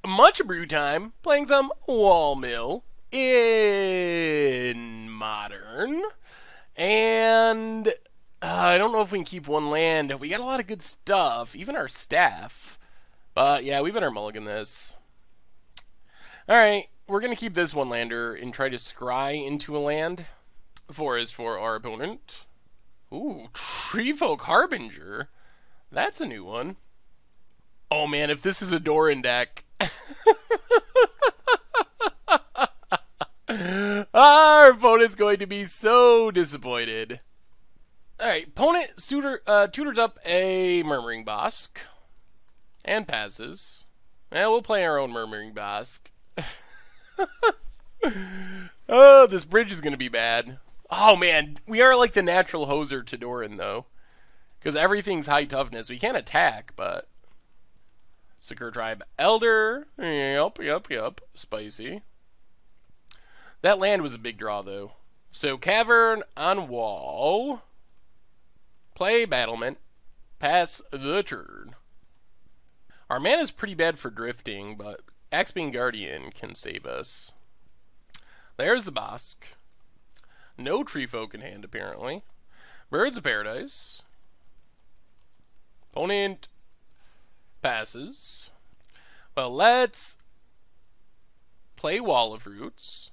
much brew time, playing some wall mill in modern. And I don't know if we can keep one land. We got a lot of good stuff, even our staff. But yeah, we better mulligan this. Alright, we're going to keep this one lander and try to scry into a land. Forest for our opponent. Ooh, Treefolk Harbinger. That's a new one. Oh man, if this is a Doran deck. Our opponent's going to be so disappointed. Alright, opponent tutors up a Murmuring Bosk. And passes. And we'll play our own Murmuring Bosk. Oh, this bridge is going to be bad. Oh man, we are like the natural hoser to Doran though. Because everything's high toughness. We can't attack, but... Secure Tribe Elder. Yep. Spicy. That land was a big draw, though. So, Cavern on Wall. Play Battlement. Pass the turn. Our mana's pretty bad for drifting, but Axebane Guardian can save us. There's the Bosk. No Treefolk in hand, apparently. Birds of Paradise. Opponent passes. Well, let's play Wall of Roots.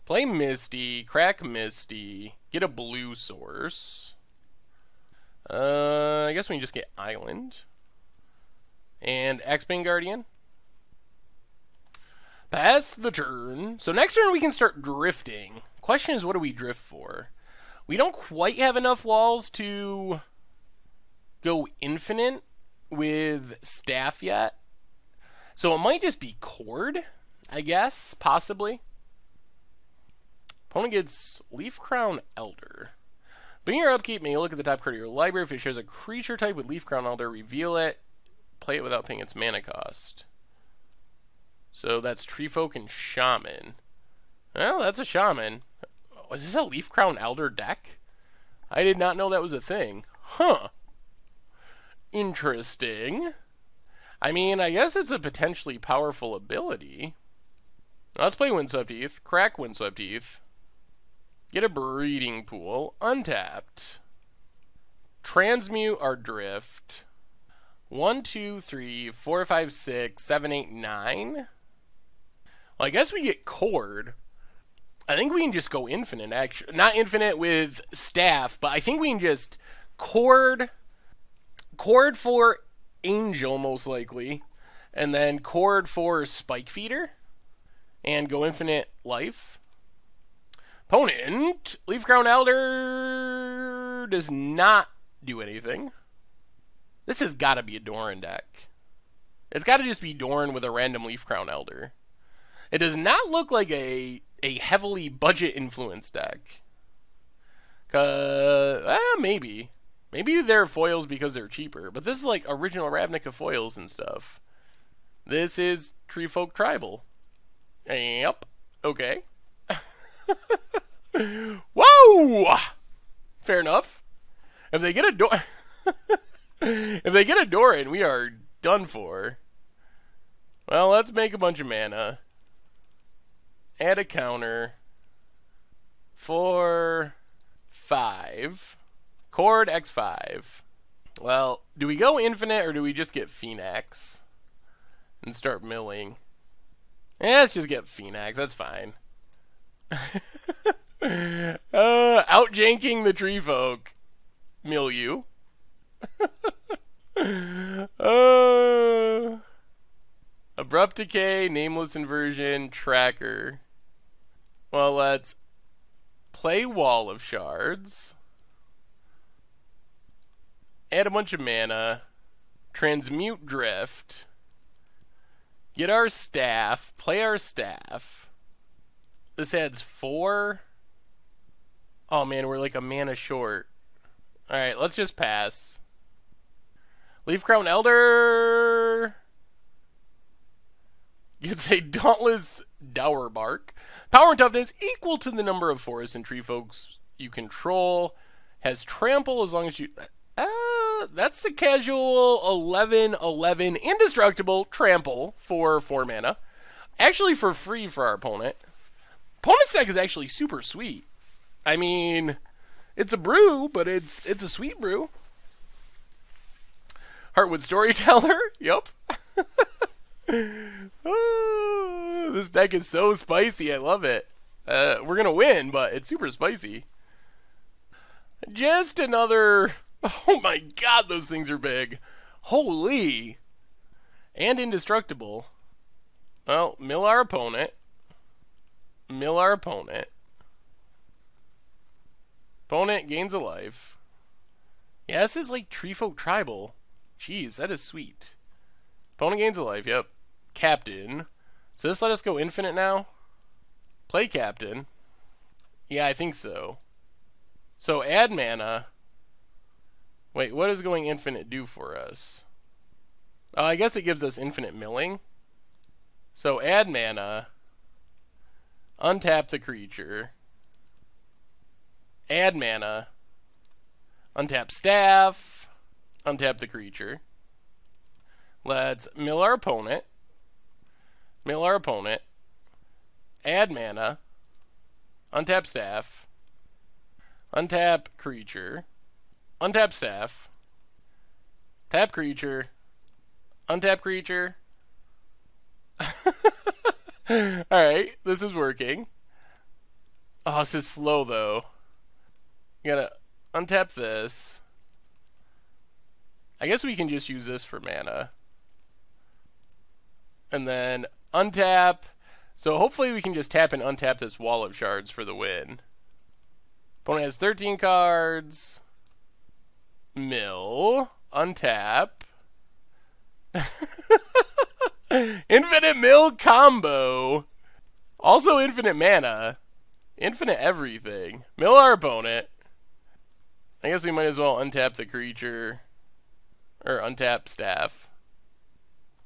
Play Misty, crack Misty, get a blue source. I guess we can just get Island. And Axebane Guardian. Pass the turn. So next turn we can start drifting. Question is, what do we drift for? We don't quite have enough walls to go infinite with staff yet. So it might just be Cord, I guess, possibly. Opponent gets Leaf Crown Elder. Beginning your upkeep, may you look at the top card of your library. If it shows a creature type with Leaf Crown Elder, reveal it. Play it without paying its mana cost. So that's Treefolk and Shaman. Well, that's a Shaman. Is this a Leaf Crown Elder deck? I did not know that was a thing. Huh. Interesting. I mean, I guess it's a potentially powerful ability. Let's play Windswept Heath. Crack Windswept Heath. Get a Breeding Pool. Untapped. Transmute our Drift. 1, 2, 3, 4, 5, 6, 7, 8, 9. Well, I guess we get Cord. I think we can just go infinite, actually. Not infinite with staff, but I think we can just Cord for Angel, most likely. And then Cord for Spike Feeder. And go infinite life. Opponent, Leaf Crown Elder does not do anything. This has got to be a Doran deck. It's got to just be Doran with a random Leaf Crown Elder. It does not look like a heavily budget influence deck. Maybe. Maybe they're foils because they're cheaper. But this is like original Ravnica foils and stuff. This is Treefolk Tribal. Yep. Okay. Whoa! Fair enough. If they get a if they get a Doran, we are done for. Well, let's make a bunch of mana. Add a counter. 4, 5. Cord X5. Well, do we go infinite or do we just get Phoenix and start milling? Let's just get Phoenix. That's fine. Outjanking the Treefolk. Milieu. Abrupt Decay, Nameless Inversion, Tracker. Well, let's play Wall of Shards. Add a bunch of mana. Transmute Drift. Get our staff. Play our staff. This adds 4. Oh man, we're like a mana short. Alright, let's just pass. Leaf Crown Elder gets a Dauntless Dower Bark. Power and toughness equal to the number of forests and tree folks you control. Has trample as long as you... That's a casual 11/11 indestructible trample for 4 mana. Actually for free for our opponent. Opponent's deck is actually super sweet. I mean, it's a brew, but it's a sweet brew. Heartwood Storyteller, yup. Oh, this deck is so spicy, I love it. We're gonna win, but it's super spicy. Just another... Oh my god, those things are big. Holy. And indestructible. Well, mill our opponent. Mill our opponent. Opponent gains a life. Yeah, this is like Treefolk Tribal. Jeez, that is sweet. Opponent gains a life, yep. Captain. So this let us go infinite now? Play Captain. Yeah, I think so. So add mana. Wait, what does going infinite do for us? I guess it gives us infinite milling. So add mana. Untap the creature. Add mana. Untap staff. Untap the creature. Let's mill our opponent. Mill our opponent. Add mana. Untap staff. Untap creature. Untap staff. Tap creature. Untap creature. Alright, this is working. Oh, this is slow though. You gotta untap this. I guess we can just use this for mana. And then untap. So hopefully we can just tap and untap this wall of shards for the win. Opponent has 13 cards. Mill. Untap. Infinite mill combo. Also infinite mana. Infinite everything. Mill our opponent. I guess we might as well untap the creature. Or untap staff.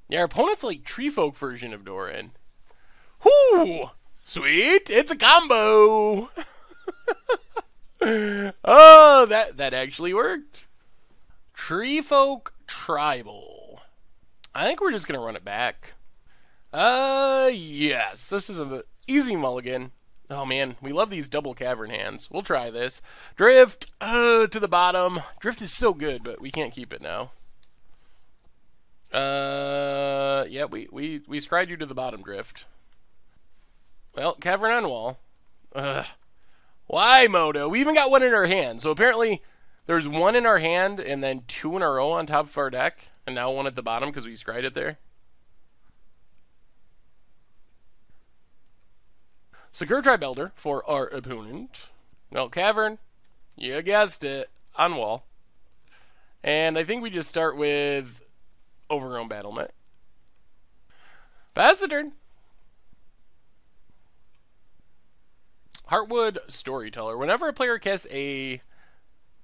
Yeah, our opponent's like Treefolk version of Doran. Whoo! Sweet! It's a combo! Oh, that actually worked. Treefolk Tribal. I think we're just gonna run it back. Yes. This is an easy mulligan. Oh man, we love these double cavern hands. We'll try this. Drift to the bottom. Drift is so good, but we can't keep it now. Yeah, we scryed you to the bottom, Drift. Well, cavern on wall. Why, Moto? We even got one in our hand. So apparently there's one in our hand and then 2 in a row on top of our deck. And now one at the bottom because we scryed it there. Secure Tribe Elder for our opponent. Well, cavern. You guessed it. On wall. And I think we just start with Overgrown Battlement. Pass the turn. Heartwood Storyteller. Whenever a player casts a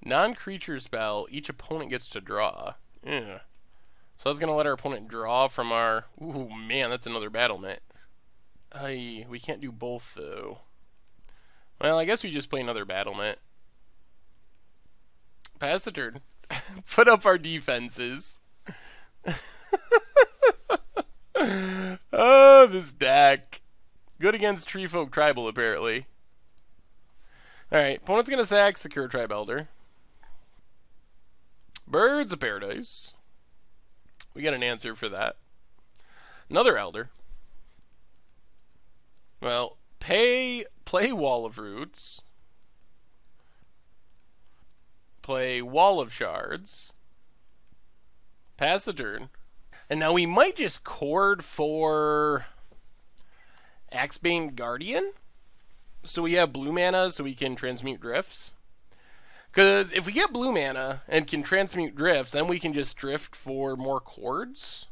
non-creature spell, each opponent gets to draw. Yeah. So that's going to let our opponent draw from our... Ooh, man, that's another battlement. We can't do both, though. Well, I guess we just play another battlement. Pass the turn. Put up our defenses. Oh, this deck. Good against Treefolk Tribal, apparently. Alright, opponent's going to sack Secure Tribe Elder. Birds of Paradise. We got an answer for that. Another Elder. Well, play Wall of Roots. Play Wall of Shards. Pass the turn. And now we might just chord for Axebane Guardian. So we have blue mana so we can transmute drifts. Because if we get blue mana and can transmute drifts, then we can just drift for more chords.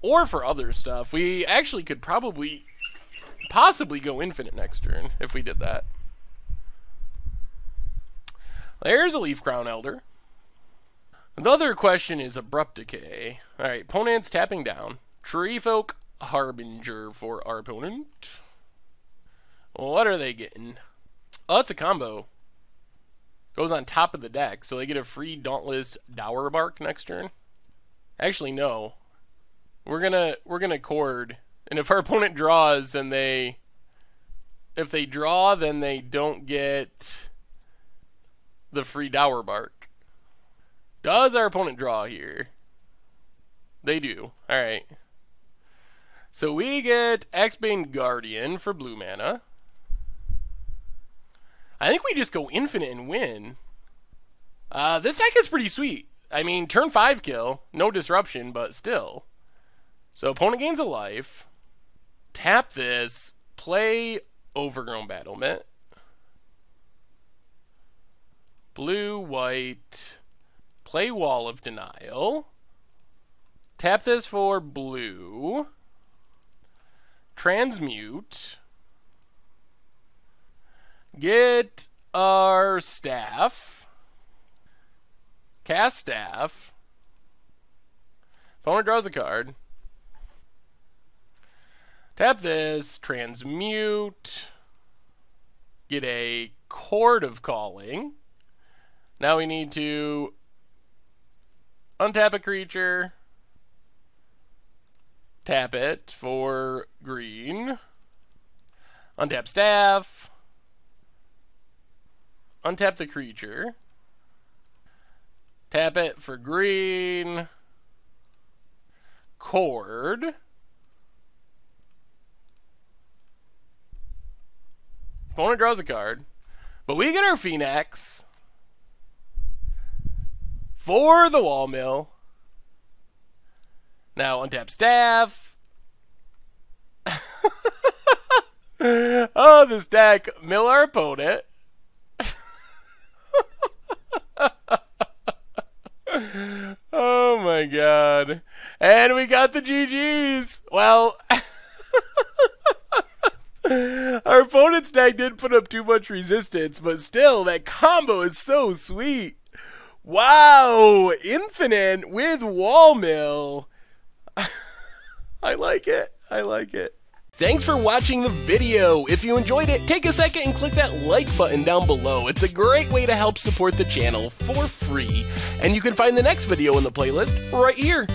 Or for other stuff. We actually could possibly go infinite next turn if we did that. There's a Leaf Crown Elder. The other question is Abrupt Decay. Alright, opponent's tapping down. Treefolk Harbinger for our opponent. What are they getting? Oh, it's a combo. Goes on top of the deck, so they get a free Dauntless Dower Bark next turn. Actually, no. We're gonna cord, and if our opponent draws, then if they draw, then they don't get the free Dower Bark. Does our opponent draw here? They do. All right. So we get Axebane Guardian for blue mana. I think we just go infinite and win. This deck is pretty sweet. I mean, turn 5 kill, no disruption, but still. So opponent gains a life. Tap this. Play Overgrown Battlement. Blue, white. Play Wall of Denial. Tap this for blue. Transmute. Get our staff. Cast staff. Opponent draws a card. Tap this. Transmute. Get a Chord of Calling. Now we need to untap a creature. Tap it for green. Untap staff. Untap the creature. Tap it for green. Chord. Opponent draws a card. But we get our Phoenix for the Wall Mill. Now untap staff. Oh, this deck. Mill our opponent. Oh my god. And we got the GGs. Well, our opponent's deck didn't put up too much resistance, but still, that combo is so sweet. Wow. Infinite with Wall Mill. I like it. I like it. Thanks for watching the video. If you enjoyed it, take a second and click that like button down below. It's a great way to help support the channel for free. And you can find the next video in the playlist right here.